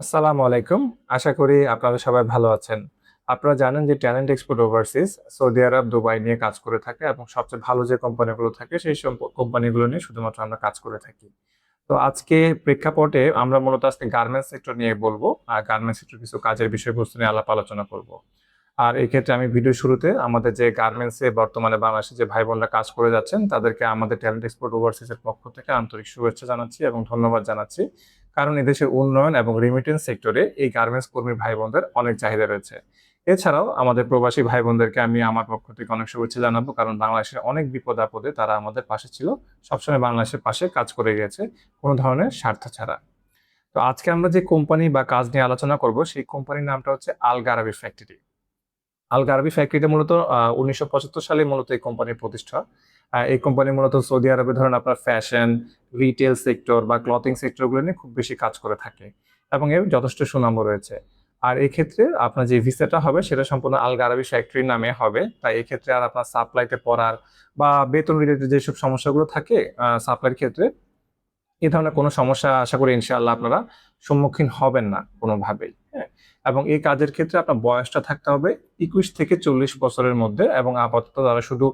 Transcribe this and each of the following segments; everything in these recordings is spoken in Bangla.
আসসালামু আলাইকুম। আশা করি আপনারা সবাই ভালো আছেন। আপনারা জানেন যে ট্যালেন্ট এক্সপোর্ট ওভারসিজ সৌদি আরব, দুবাই নিয়ে কাজ করে থাকে এবং সবচেয়ে ভালো যে কোম্পানিগুলো থাকে সেই সব কোম্পানিগুলো নিয়ে শুধুমাত্র আমরা কাজ করে থাকি। তো আজকে প্রেক্ষাপটে আমরা মূলত আজকে গার্মেন্টস সেক্টর নিয়ে বলবো। আর গার্মেন্টস সেক্টর কিছু কাজের বিষয়বস্তু নিয়ে আলাপ আলোচনা করব। আর এই ক্ষেত্রে আমি ভিডিও শুরুতে আমাদের যে গার্মেন্টসে বর্তমানে বাংলাদেশে যে ভাই বোনরা কাজ করে যাচ্ছেন তাদেরকে আমাদের ট্যালেন্ট এক্সপোর্ট ওভারসিজের পক্ষ থেকে আন্তরিক শুভেচ্ছা জানাচ্ছি এবং ধন্যবাদ জানাচ্ছি। কারণ এদেশের উন্নয়ন এবং রিমিটেন্স সেক্টরে এই গার্মেন্টস কর্মী ভাই বোনদের অনেক চাহিদা রয়েছে। এছাড়াও আমাদের প্রবাসী ভাই বোনদেরকে আমি আমার পক্ষ থেকে অনেক শুভেচ্ছা জানাবো, কারণ বাংলাদেশের অনেক বিপদ আপদে তারা আমাদের পাশে ছিল, সবসময় বাংলাদেশের পাশে কাজ করে গেছে কোনো ধরনের স্বার্থ ছাড়া। তো আজকে আমরা যে কোম্পানি বা কাজ নিয়ে আলোচনা করব সেই কোম্পানির নামটা হচ্ছে আল গারাবি ফ্যাক্টরি। আল গারাবি ফ্যাক্টরিটা মূলত ১৯৭৫ সালে মূলত এই কোম্পানির প্রতিষ্ঠা। এই কোম্পানি মূলত সৌদি আরবে ধরেন আপনার ফ্যাশন, রিটেল সেক্টর বা ক্লথিং সেক্টরগুলো নিয়ে খুব বেশি কাজ করে থাকে এবং এর যথেষ্ট সুনামও রয়েছে। আর এই ক্ষেত্রে আপনার যে ভিসাটা হবে সেটা সম্পূর্ণ আল গারাবি ফ্যাক্টরির নামে হবে। তাই এক্ষেত্রে আর আপনার সাপ্লাইতে পড়ার বা বেতন রিলেটেড যেসব সমস্যাগুলো থাকে সাপ্লাইয়ের ক্ষেত্রে, এ ধরনের কোনো সমস্যা আশা করি ইনশাআল্লাহ আপনারা সম্মুখীন হবেন না কোনোভাবেই। হ্যাঁ? এবং এই কাজের ক্ষেত্রে আপনার বয়সটা থাকতে হবে ২১ থেকে ৪০ বছরের মধ্যে এবং আপাতত তারা শুধু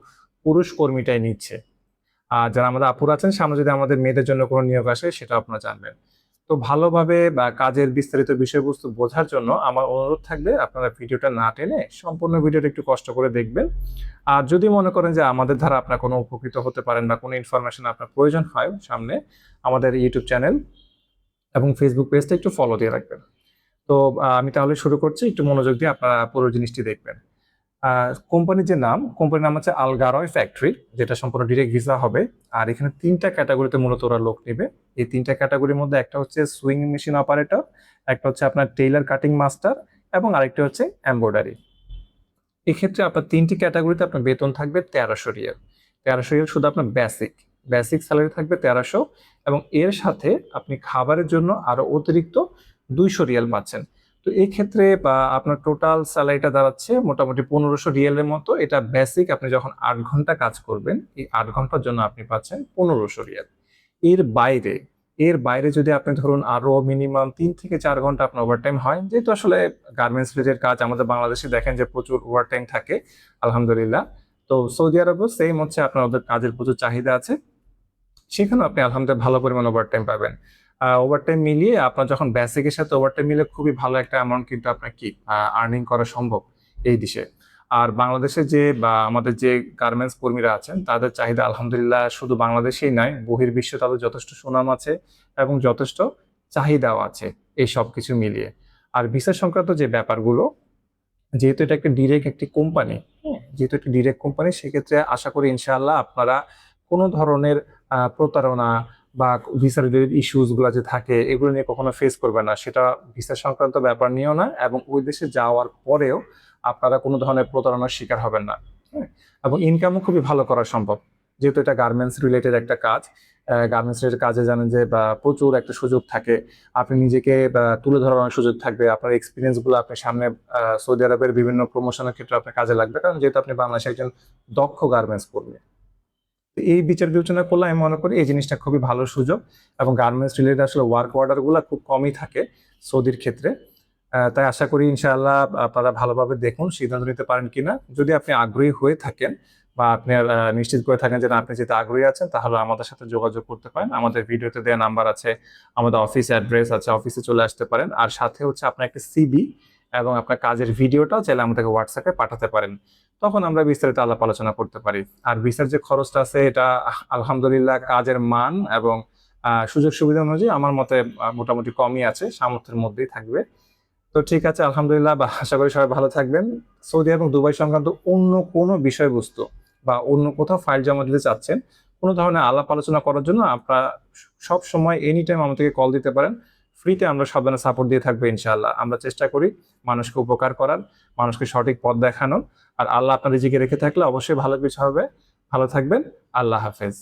পুরুষ কর্মীটাই নিচ্ছে। আর যারা আমাদের আপুরা আছেন, সামনে যদি আমাদের মেয়েদের জন্য কোনো নিয়োগ আসে সেটাও আপনারা জানবেন। তো ভালোভাবে বা কাজের বিস্তারিত বিষয়বস্তু বোঝার জন্য আমার অনুরোধ থাকবে আপনারা ভিডিওটা না টেনে সম্পূর্ণ ভিডিওটা একটু কষ্ট করে দেখবেন। আর যদি মনে করেন যে আমাদের দ্বারা আপনার কোনো উপকৃত হতে পারেন বা কোনো ইনফরমেশন আপনার প্রয়োজন হয় সামনে, আমাদের ইউটিউব চ্যানেল এবং ফেসবুক পেজটা একটু ফলো দিয়ে রাখবেন। তো আমি তাহলে শুরু করছি। একটু মনোযোগ দিয়ে আপনারা পুরো জিনিসটি দেখবেন। কোম্পানির যে নাম, কোম্পানির নাম হচ্ছে আল গারোয় ফ্যাক্টরি, যেটা সম্পূর্ণ ডিরেক্ট ভিসা হবে। আর এখানে ৩ টা ক্যাটেগরিতে মূলত ওরা লোক নিবে। এই ৩ টা ক্যাটেগরির মধ্যে একটা হচ্ছে সুইং মেশিন অপারেটর, একটা হচ্ছে আপনার টেইলর কাটিং মাস্টার এবং আরেকটা হচ্ছে এমব্রয়ডারি। এক্ষেত্রে আপনার ৩ টি ক্যাটেগরিতে আপনার বেতন থাকবে ১৩০০ রিয়াল। ১৩০০ রিয়াল শুধু আপনার বেসিক স্যালারি থাকবে ১৩০০, এবং এর সাথে আপনি খাবারের জন্য আরো অতিরিক্ত ২০০ রিয়াল পাচ্ছেন। তো এই ক্ষেত্রে আপনার টোটাল স্যালারিটা দাঁড়াচ্ছে মোটামুটি ১৫০০ রিয়ালের মতো। এটা বেসিক, আপনি যখন ৮ ঘন্টা কাজ করবেন, এই ৮ ঘন্টার জন্য আপনি পাচ্ছেন ১৫০০ রিয়াল। এর বাইরে এর বাইরে যদি আপনি ধরুন আরো মিনিমাম ৩ থেকে ৪ ঘন্টা আপনার ওভারটাইম হয়, যেহেতু আসলে গার্মেন্টস রিলেটেড কাজ আমাদের বাংলাদেশে দেখেন যে প্রচুর ওভারটাইম থাকে আলহামদুলিল্লাহ। তো সৌদি আরবেও সেম হচ্ছে, আপনার ওদের কাজের প্রচুর চাহিদা আছে। সেখানেও আপনি আলহামদুলিল্লাহ ভালো পরিমাণ ওভারটাইম পাবেন। ওভারটাইম মিলিয়ে আপনার যখন বেসিকের সাথে ওভারটাইম মিলে খুবই ভালো একটা অ্যামাউন্ট কিন্তু আপনার কি আর্নিং করা সম্ভব এই দেশে। আর বাংলাদেশে যে বা আমাদের যে গার্মেন্টস কর্মীরা আছেন তাদের চাহিদা আলহামদুলিল্লাহ শুধু বাংলাদেশেই নয়, বহির্বিশ্বে তাদের যথেষ্ট সুনাম আছে এবং যথেষ্ট চাহিদাও আছে এই সবকিছু মিলিয়ে। আর ভিসা সংক্রান্ত যে ব্যাপারগুলো, যেহেতু এটা একটা ডিরেক্ট একটি কোম্পানি, হ্যাঁ? যেহেতু একটা ডিরেক্ট কোম্পানি, সেক্ষেত্রে আশা করি ইনশাআল্লাহ আপনারা কোনো ধরনের প্রতারণা বা ভিসা রিলেটেড ইস্যুস গুলা যে থাকে এগুলো নিয়ে কখনো ফেস করবেন না। সেটা ভিসা সংক্রান্ত ব্যাপার নিয়েও না, এবং ওই দেশে যাওয়ার পরেও আপনারা কোনো ধরনের প্রতারণার শিকার হবেন না। হ্যাঁ? এবং ইনকামও খুবই ভালো করা সম্ভব। যেহেতু এটা গার্মেন্টস রিলেটেড একটা কাজ। গার্মেন্টস রিলেটেড কাজে জানেন যে প্রচুর একটা সুযোগ থাকে। আপনি নিজেকে তুলে ধরার সুযোগ থাকবে। আপনার এক্সপেরিয়েন্স গুলো আপনি সামনে সৌদি আরবের বিভিন্ন প্রমোশনের ক্ষেত্রে আপনার কাজে লাগবে। কারণ যেহেতু আপনি বাংলাদেশে একজন দক্ষ গার্মেন্টস কর্মী। তো এই বিচার বিবেচনা করলে আমি মনে করি এই জিনিসটা খুবই ভালো সুযোগ, এবং গার্মেন্টস রিলেটেড আসলে ওয়ার্ক অর্ডার গুলা খুব কমই থাকে সৌদির ক্ষেত্রে। তাই আশা করি ইনশাআল্লাহ আপনারা ভালোভাবে দেখুন, সিদ্ধান্ত নিতে পারেন কিনা। যদি আপনি আগ্রহী হয়ে থাকেন বা আপনি নিশ্চিত করে থাকেন যে না, আপনি যেটা আগ্রহী আছেন, তাহলে আমাদের সাথে যোগাযোগ করতে পারেন। আমাদের ভিডিওতে দেওয়া নাম্বার আছে, আমাদের অফিস অ্যাড্রেস আছে, অফিসে চলে আসতে পারেন। আর সাথে হচ্ছে আপনার একটা সিভি এবং আপনার কাজের ভিডিওটাও চাইলে আমাদেরকে হোয়াটসঅ্যাপে পাঠাতে পারেন। তখন আমরা বিস্তারিত আলাপ আলোচনা করতে পারি। আর ভিসার যে খরচটা আছে এটা আলহামদুলিল্লাহ কাজের মান এবং সুযোগ সুবিধা অনুযায়ী আমার মতে মোটামুটি কমই আছে, সামর্থ্যের মধ্যেই থাকবে। তো ঠিক আছে, আলহামদুলিল্লাহ, আশা করি সবাই ভালো থাকবেন। সৌদি এবং দুবাই সংক্রান্ত অন্য কোনো বিষয়বস্তু বা অন্য কোথাও ফাইল জমা দিতে চাচ্ছেন, কোনো ধরনের আলাপ আলোচনা করার জন্য আপনারা সব সময় এনি টাইম আমাদেরকে কল দিতে পারেন। ফ্রিতে আমরা সব ধরনের সাপোর্ট দিয়ে থাকবো ইনশাআল্লাহ। আমরা চেষ্টা করি মানুষকে উপকার করার, মানুষকে সঠিক পথ দেখানোর। আর আল্লাহ আপনার রিজিকে রেখে থাকলে অবশ্যই ভালো কিছু হবে। ভালো থাকবেন। আল্লাহ হাফেজ।